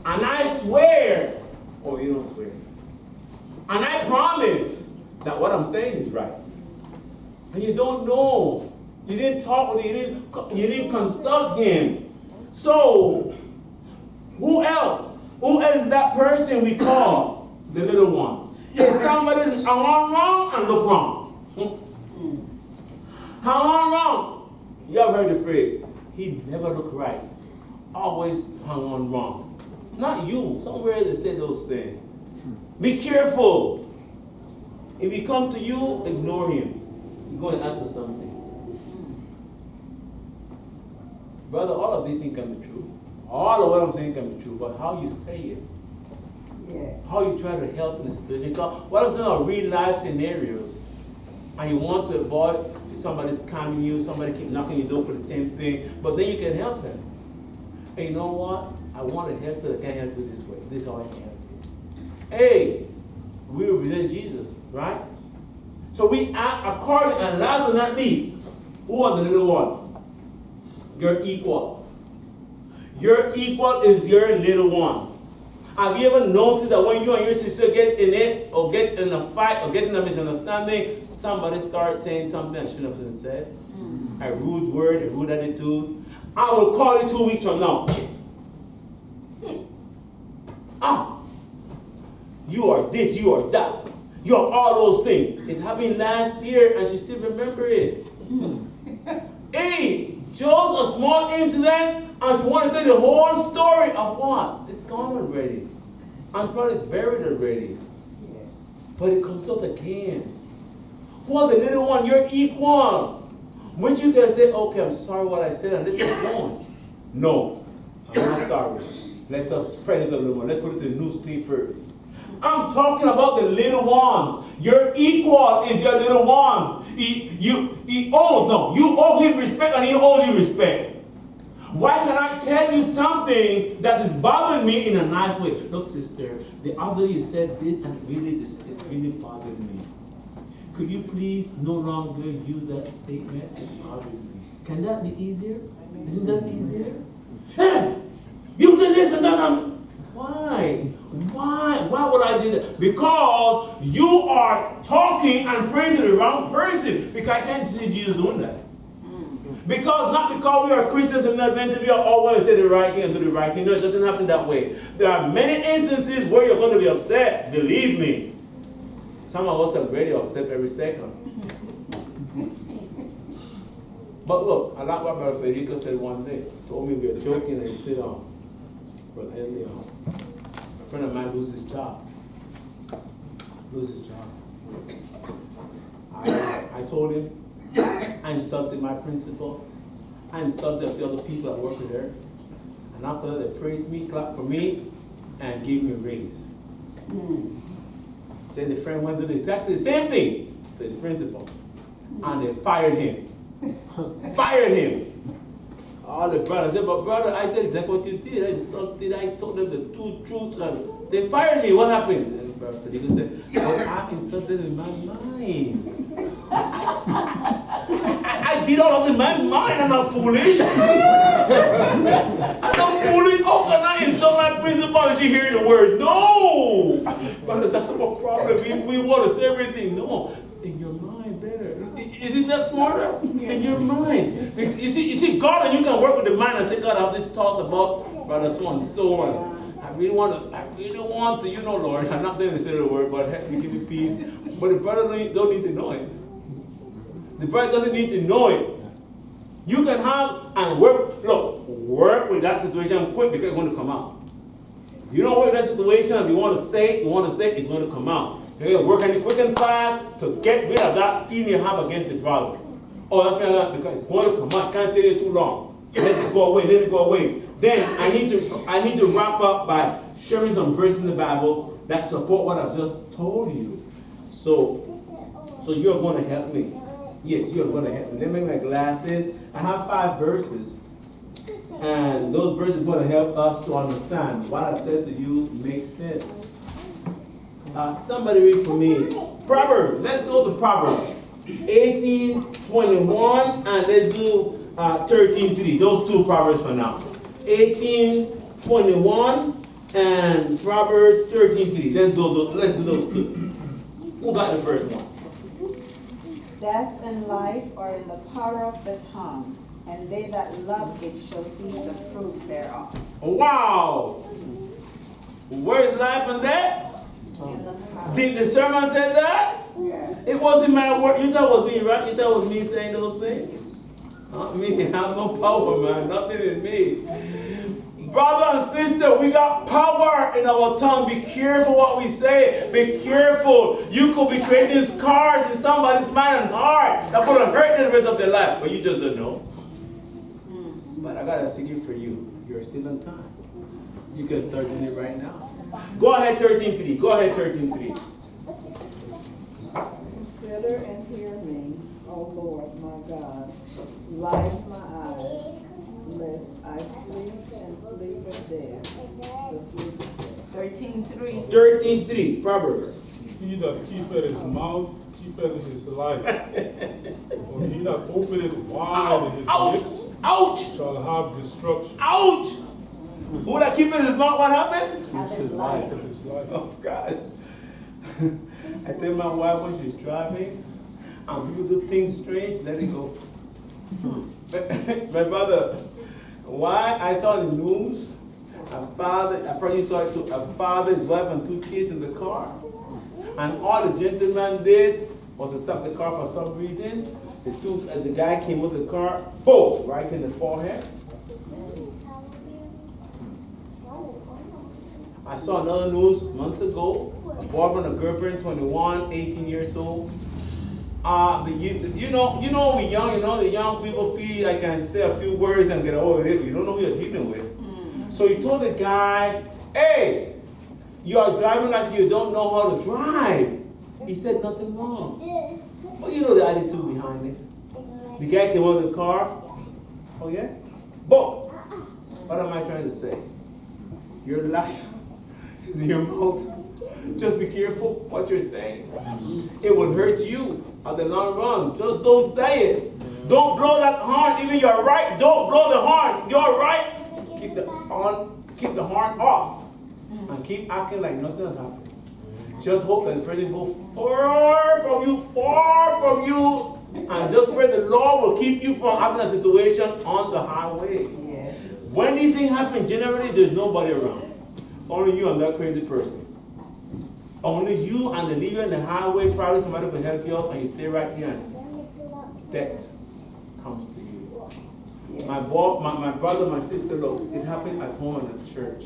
[SPEAKER 1] And I swear, you don't swear. And I promise that what I'm saying is right. And you don't know. You didn't talk with him, you didn't consult him. So, who else? Who else is that person we call the little one? If somebody's wrong and look wrong. How wrong? You have heard the phrase, he never looked right. Always hung on wrong. Not you. Somewhere they say those things. Be careful. If he come to you, ignore him. You're going to answer something. Brother, all of these things can be true. All of what I'm saying can be true, but how you say it. Yeah. How you try to help in the situation. What I'm saying are real life scenarios. And you want to avoid somebody scamming you, somebody keep knocking your door for the same thing, but then you can help them. Hey, you know what? I want to help you, I can't help you this way. This is how I can help you. Hey, we represent Jesus, right? So we act according, and last but not least, who are the little one? Your equal. Your equal is your little one. Have you ever noticed that when you and your sister get in it, or get in a fight, or get in a misunderstanding, somebody starts saying something I shouldn't have said? A rude word, a rude attitude. I will call you 2 weeks from now. You are this, you are that. You are all those things. It happened last year and she still remember it. Hey, just a small incident and she want to tell the whole story of what? It's gone already. And probably it's buried already. But it comes out again. Well, the little one, you're equal. Which you can say, okay, I'm sorry what I said and this is going. No, I'm not sorry. Let us spread it a little more. Let's put it in the newspapers. I'm talking about the little ones. Your equal is your little ones. You owe him respect and he owes you respect. Why can I tell you something that is bothering me in a nice way? Look, sister, the other day you said this and it really bothered me. Could you please no longer use that statement? It bothered me. Can that be easier? Isn't that easier? Hey, you did this and that. Why? Why would I do that? Because you are talking and praying to the wrong person. Because I can't see Jesus doing that. Not because we are Christians and not meant to be always say the right thing and do the right thing. No, it doesn't happen that way. There are many instances where you're going to be upset. Believe me. Some of us are already upset every second. But look, I like what Brother Federico said one day. He told me we were joking and he said, Brother Headley, a friend of mine loses his job. I told him, I insulted my principal. I insulted a few other people that work there. And after that, they praised me, clapped for me, and gave me a raise. Said the friend went to do exactly the same thing to his principal. And they fired him. All the brothers said, but brother, I did exactly what you did. I insulted, I told them the two truths, and they fired me. What happened? And Brother Federico said, well, I insulted in my mind. I did all of it in my mind. I'm not foolish. I'm not foolish. Oh, can I insult my principal and she hear the words? No! Brother, that's not a problem. We want to say everything. No. In your mind, better. Isn't that smarter? In your mind. You see, God, and you can work with the mind and say, God, I have these thoughts about brother so and so on. I really want to, you know, Lord. I'm not saying to say the word, but help me, give me peace. But the brother don't need to know it. The brother doesn't need to know it. You can have and work with that situation quick because it's going to come out. You don't work with that situation, if you want to say it, it's going to come out. You're going to work on it quick and fast to get rid of that feeling you have against the brother. Oh, that's not because it's going to come out. Can't stay there too long. Let it go away. Then I need to wrap up by sharing some verses in the Bible that support what I've just told you. So you're going to help me. Yes, you're going to help me. Let me make my glasses. I have 5 verses. And those verses are going to help us to understand what I've said to you makes sense. Somebody read for me. Proverbs. Let's go to Proverbs. 18:21 and let's do 13:3. Those 2 Proverbs for now. 18:21 and Proverbs 13:3. Let's do those 2. Who got the first one?
[SPEAKER 2] Death and life are in the power of the tongue, and they that love it shall eat the fruit thereof.
[SPEAKER 1] Wow! Where is life and death? Did the sermon say that?
[SPEAKER 2] Yes.
[SPEAKER 1] It wasn't my word. You thought it was me, right? You thought it was me saying those things? Not me. I have no power, man. Nothing in me. Brother and sister, we got power in our tongue. Be careful what we say. Be careful. You could be creating scars in somebody's mind and heart that will hurt them the rest of their life. But you just don't know. But I got a secret for you. You're still on time. You can start doing it right now. Go ahead, 13:3. Go ahead, 13:3.
[SPEAKER 2] Consider and hear me, O Lord my God. Light my eyes, lest I sleep and sleep a death. The sleep of death.
[SPEAKER 4] 13:3.
[SPEAKER 1] 13:3, Proverbs.
[SPEAKER 5] He that keepeth his mouth keepeth his life. For he that openeth wide his lips
[SPEAKER 1] Ouch!
[SPEAKER 5] shall have destruction.
[SPEAKER 1] Ouch! Who that keeping his mouth, what happened?
[SPEAKER 4] Have his life.
[SPEAKER 5] Keepeth his life.
[SPEAKER 1] Oh, God. I tell my wife when she's driving, and people do things strange, let it go. My brother, why I saw the news, a father, I probably saw it too, a father, his wife, and 2 kids in the car. And all the gentleman did was to stop the car for some reason. The guy came with the car, boom, right in the forehead. I saw another news months ago, a boyfriend and a girlfriend, 21, 18 years old. You know, when we're young, the young people feel I can say a few words and get over it. You don't know who you're dealing with. So he told the guy, hey, you are driving like you don't know how to drive. He said nothing wrong. Well, you know the attitude behind it. The guy came out of the car. Oh, yeah? Boom. What am I trying to say? Your life is in your mouth. Just be careful what you're saying. It will hurt you at the long run. Just don't say it. Don't blow that horn. Even you're right, don't blow the horn. You're right. Keep the horn off. And keep acting like nothing happened. Just hope that the person goes far from you, and just pray the Lord will keep you from having a situation on the highway.
[SPEAKER 2] Yes.
[SPEAKER 1] When these things happen, generally there's nobody around. Only you and that crazy person. Only you and the leader in the highway, probably somebody will help you out, and you stay right there. Death comes to you.
[SPEAKER 2] Yes.
[SPEAKER 1] My brother, my sister, look, it happened at home in the church.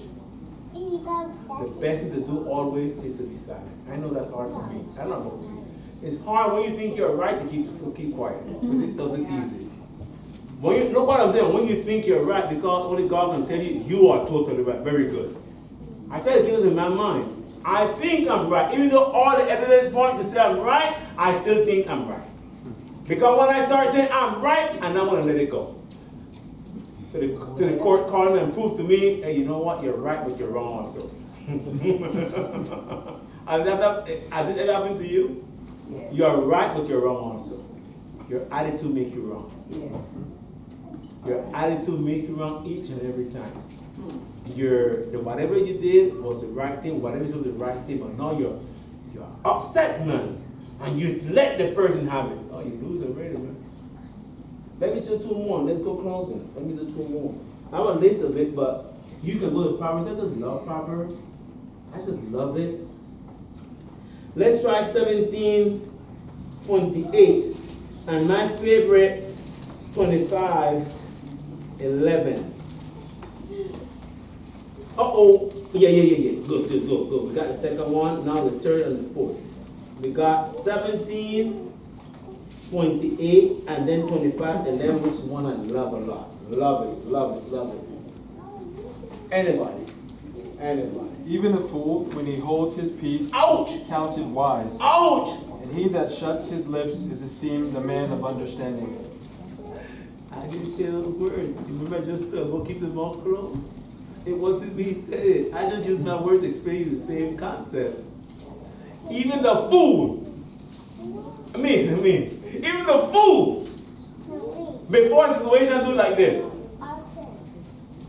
[SPEAKER 1] The best thing to do always is to be silent. I know that's hard for me. I don't know about you. It's hard when you think you're right to keep quiet, because it doesn't easy. Look what I'm saying. When you think you're right, because only God can tell you you are totally right. Very good. I try to keep it in my mind. I think I'm right. Even though all the evidence point to say I'm right, I still think I'm right. Because when I start saying I'm right, and I'm going to let it go. To the court calling and prove to me, hey, you know what? You're right, but you're wrong also. Has it ever happened to you?
[SPEAKER 2] Yes.
[SPEAKER 1] You're right, but you're wrong also. Your attitude make you wrong.
[SPEAKER 2] Yes.
[SPEAKER 1] Your attitude make you wrong each and every time. Whatever you did was the right thing, whatever was the right thing, but now you're upset, man. And you let the person have it. Oh, you lose already, man. Let me do 2 more. Let's go closing. Let me do 2 more. I have a list of it, but you can go to Proverbs. I just love Proverbs. I just love it. Let's try 17:28. And my favorite, 25:11. Uh-oh. Yeah. Good. We got the second one. Now the third and the fourth. We got 17:28 and then 25:11, which one I love a lot. Love it. Anybody?
[SPEAKER 6] Even a fool, when he holds his peace,
[SPEAKER 1] Ouch!
[SPEAKER 6] is counted wise.
[SPEAKER 1] Ouch!
[SPEAKER 6] And he that shuts his lips is esteemed a man of understanding.
[SPEAKER 1] I didn't say those words. You remember I just told go keep the mouth closed? It wasn't me saying it. I just used my words to explain the same concept. Even the fool. I mean, even the fool, before a situation, do like this.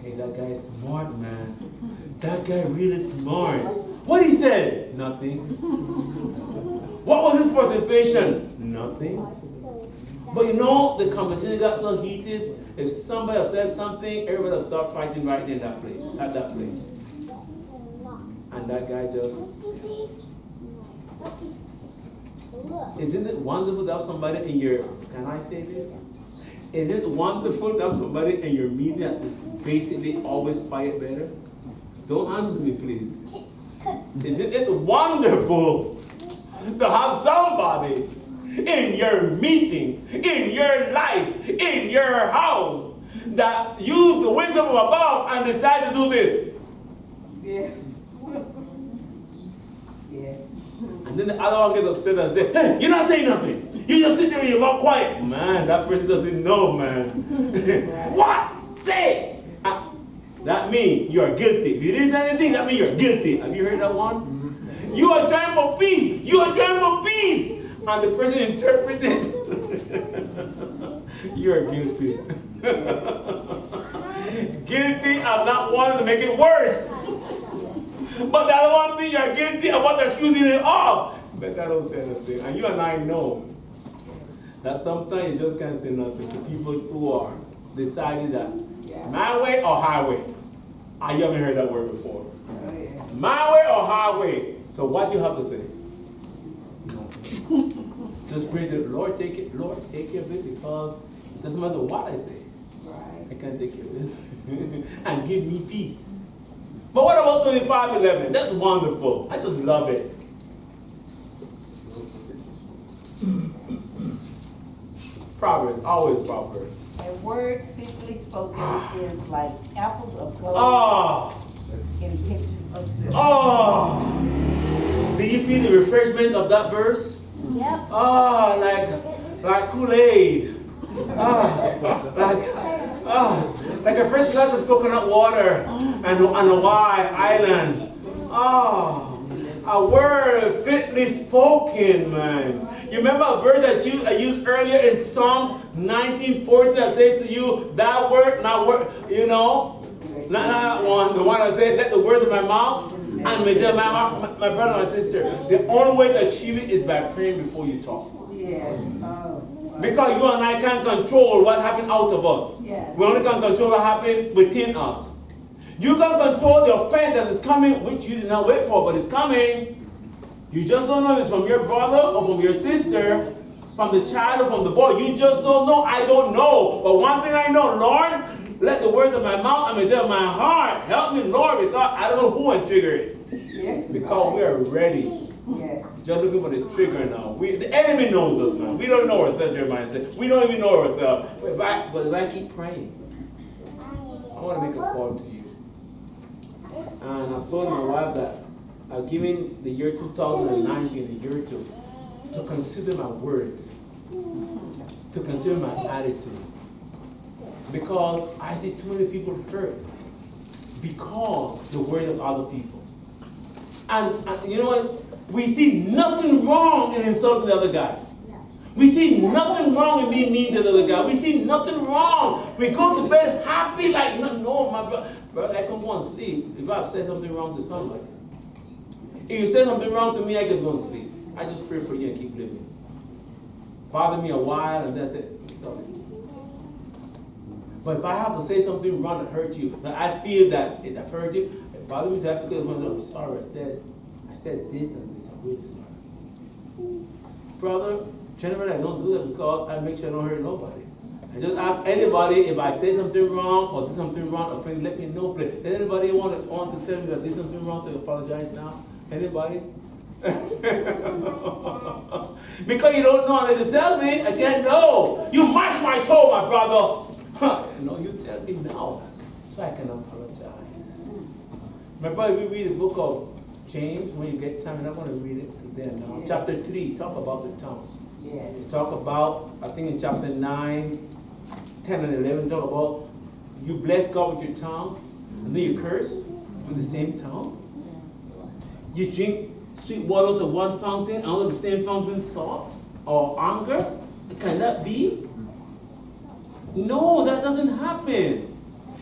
[SPEAKER 1] Hey, that guy's smart, man. That guy really smart. What he said? Nothing. What was his participation? Nothing. But you know, the conversation got so heated. If somebody have said something, everybody will start fighting right in that place, at that place. And that guy just. Isn't it wonderful to have somebody in your, can I say this? Isn't it wonderful to have somebody in your meeting that is basically always quiet better? Don't answer me, please. Isn't it wonderful to have somebody in your meeting, in your life, in your house, that use the wisdom of above and decide to do this?
[SPEAKER 2] Yeah. Yeah.
[SPEAKER 1] And And then the other one gets upset and says, hey, you're not saying nothing. You just sit there with your mouth quiet. Man, that person doesn't know, man. What? Say it. That means you are guilty. If you didn't say anything, that means you're guilty. Have you heard that one? You are trying for peace. You are trying for peace. And the person interpreted. You are guilty. Guilty of not wanting to make it worse. But the other one thing, you are guilty of what they're accusing it of. But I don't say anything. And you and I know that sometimes you just can't say nothing to people who are deciding that it's my way or highway. You haven't heard that word before. It's my way or highway. So what do you have to say? No. Just pray that Lord take it. Lord, take care of it, because it doesn't matter what I say. I can't take care of it. And give me peace. But what about 25:11? That's wonderful. I just love it. Proverbs, always Proverbs.
[SPEAKER 4] A word simply spoken is like apples of gold in pictures of silver.
[SPEAKER 1] Oh! Did you feel the refreshment of that verse?
[SPEAKER 4] Yep.
[SPEAKER 1] Oh, like Kool-Aid. Like a first glass of coconut water on Hawaii Island. Oh, a word fitly spoken, man. You remember a verse I used earlier in Psalms 19:14 that says to you, that word, not word, you know? Not one, the one that said, let the words of my mouth and meditate my brother, my sister. The only way to achieve it is by praying before you talk.
[SPEAKER 4] Yes.
[SPEAKER 1] Because you and I can't control what happened out of us.
[SPEAKER 4] Yes.
[SPEAKER 1] We only can control what happened within us. You can control the offense that is coming, which you did not wait for, but it's coming. You just don't know if it's from your brother or from your sister, from the child or from the boy. You just don't know. I don't know. But one thing I know, Lord, let the words of my mouth and the of my heart help me, Lord, because I don't know who will trigger it.
[SPEAKER 4] Yes.
[SPEAKER 1] Because we are ready.
[SPEAKER 4] Yes.
[SPEAKER 1] Just looking for the trigger now. The enemy knows us, man. We don't know ourselves, Jeremiah said. We don't even know ourselves. But if I keep praying, I want to make a call to you. And I've told my wife that I've given the year 2019 a year to consider my words, to consider my attitude. Because I see too many people hurt because the words of other people. And you know what? We see nothing wrong in insulting the other guy. We see nothing wrong in being mean to the other guy. We see nothing wrong. We go to bed happy like, no, my brother, I can go and sleep if I've said something wrong to somebody. If you say something wrong to me, I can go and sleep. I just pray for you and keep living. Bother me a while and that's it. Sorry. But if I have to say something wrong that hurt you, that I feel that it hurt you, it bothers me because I'm sorry. I said this and this. I'm really sorry. Brother, generally I don't do that because I make sure I don't hurt nobody. I just ask anybody if I say something wrong or did something wrong, a friend, let me know. Does anybody want to tell me that I did something wrong to apologize now? Anybody? Because you don't know unless you tell me. I can't know. You mash my toe, my brother. No, you tell me now so I can apologize. Remember, if you read the book of James, when you get time, and I'm going to read it to them now. Yeah. Chapter 3, talk about the tongue.
[SPEAKER 4] Yes.
[SPEAKER 1] You talk about, I think in chapter 9, 10 and 11, talk about you bless God with your tongue, and then you curse with the same tongue. You drink sweet water to one fountain, and out of the same fountain salt or anger. Can that be? No, that doesn't happen.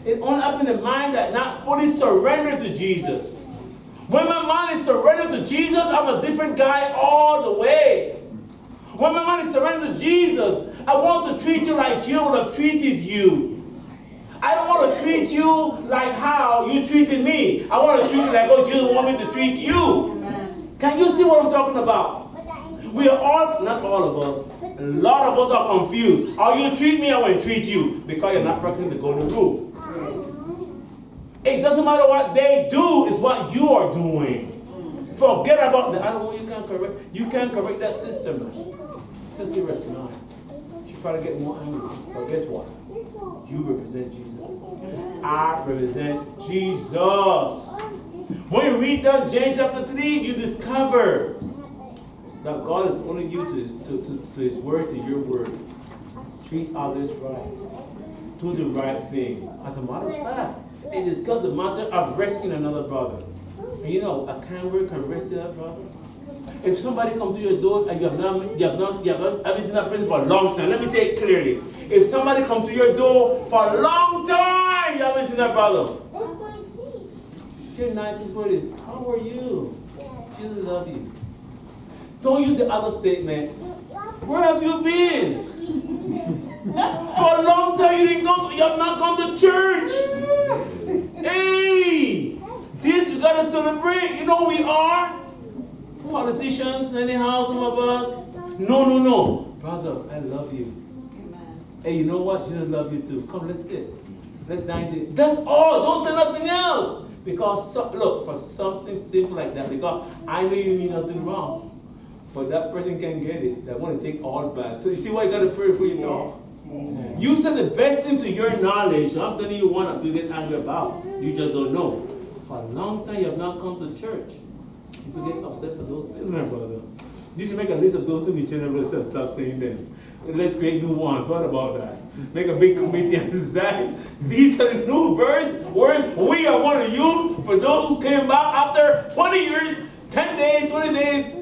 [SPEAKER 1] It only happens in the mind that not fully surrendered to Jesus. When my mind is surrendered to Jesus, I'm a different guy all the way. When my mind is surrendered to Jesus, I want to treat you like Jesus would have treated you. I don't want to treat you like how you treated me. I want to treat you like how Jesus want me to treat you. Can you see what I'm talking about? We are all, not all of us, a lot of us are confused. How you treat me, I will treat you because you're not practicing the golden rule. It doesn't matter what they do, it's what you are doing. Forget about that. I don't know, you can't correct that sister, man. Just give her a smile. She'll probably get more angry. But guess what? You represent Jesus. I represent Jesus. When you read down James chapter 3, you discover that God is calling you to His word, to your word. Treat others right. Do the right thing. As a matter of fact, it discusses the matter of rescuing another brother. And you know, a kind word can rescue that brother. If somebody comes to your door and you haven't seen that person for a long time, let me say it clearly. If somebody comes to your door for a long time, you haven't seen that brother. Your nicest word is, how are you? Jesus loves you. Don't use the other statement. Where have you been? For a long time you have not come to church. Hey! This we gotta celebrate. You know who we are? Politicians, anyhow, some of us. No. Brother, I love you.
[SPEAKER 4] Amen.
[SPEAKER 1] Hey, you know what? Jesus loves you too. Come, let's sit. Let's dine together. That's all. Don't say nothing else. Because, look, for something simple like that, because I know you mean nothing wrong. But that person can get it. They want to take all bad. So you see why you got to pray before you talk?
[SPEAKER 2] Amen.
[SPEAKER 1] You said the best thing to your knowledge. So I'm telling you one that you get angry about. You just don't know. For a long time you have not come to church. People get upset for those things, my brother. You should make a list of those things you never said. Stop saying them. Let's create new ones. What about that? Make a big committee and decide these are the new words we are going to use for those who came back after 20 years, 10 days, 20 days.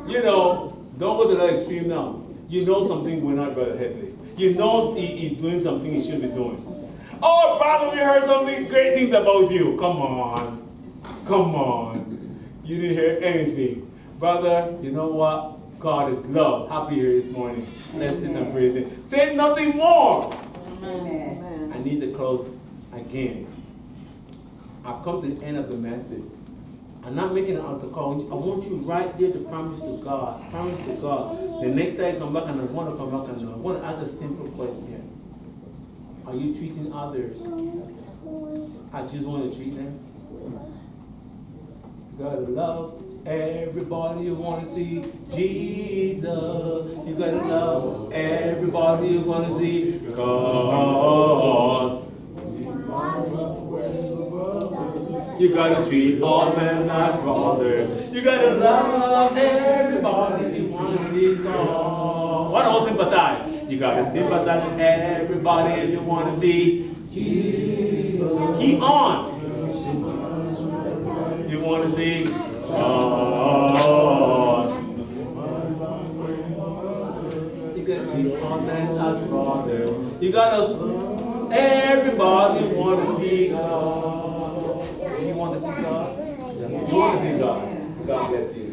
[SPEAKER 1] You know, don't go to that extreme now. You know something going on, Brother Headley. You know he's doing something he should be doing. Oh, brother, we heard something great things about you. Come on. Come on. You didn't hear anything. Brother, you know what? God is love. Happy here this morning. Let's sit and praise Him. Say nothing more.
[SPEAKER 2] Amen.
[SPEAKER 1] I need to close again. I've come to the end of the message. I'm not making an altar call. I want you right there to promise to God. Promise to God. The next time I come back and I want to come back and I want to ask a simple question. Are you treating others? I just want to treat them. You gotta love everybody you want to see Jesus. You gotta love everybody you want to see God. You gotta treat all men like brother. You gotta love everybody you want to see God. What about sympathize? You gotta sympathize with everybody if you want to see Jesus. Keep on. You want to see God. You gotta treat all men like brother. You gotta everybody want to see God. You want to see God? You want to see God? God bless you.